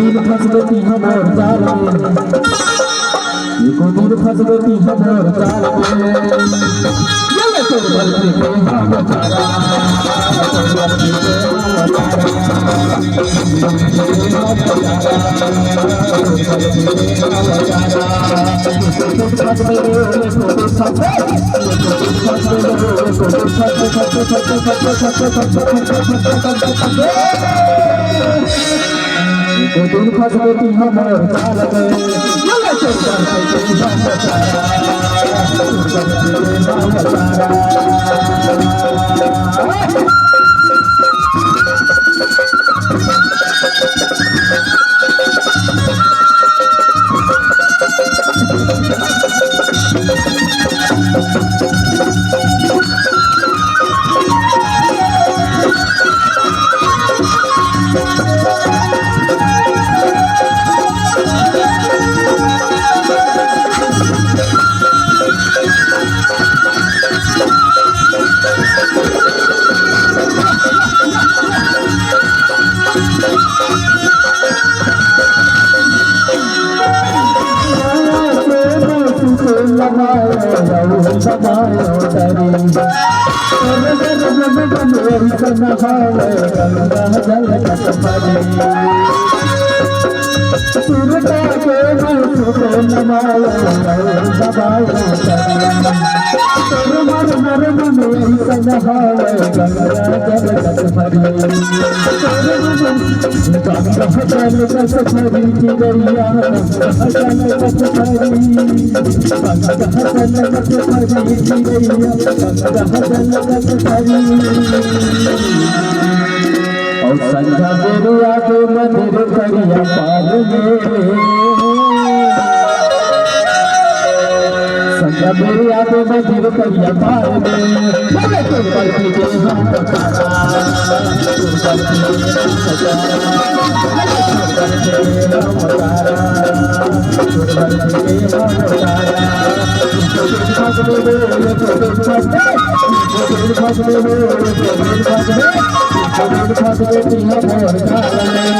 दिन फंस गई हमर जाल में, एको दिन फंस गई हमर जाल में। चल तोर बलती के हम तारा, तोर बलती के हम तारा, दिन फंस गई हमर जाल में। और संध्या बेरुआ के मंदिर करिया पार में, संध्या बेरुआ के मंदिर करिया पार में। चले तोर बलती के हम तारा, तोर बलती के हम तारा, तोर बलती के हम तारा, तोर बलती के हम तारा। फंस गई हमर जाल में।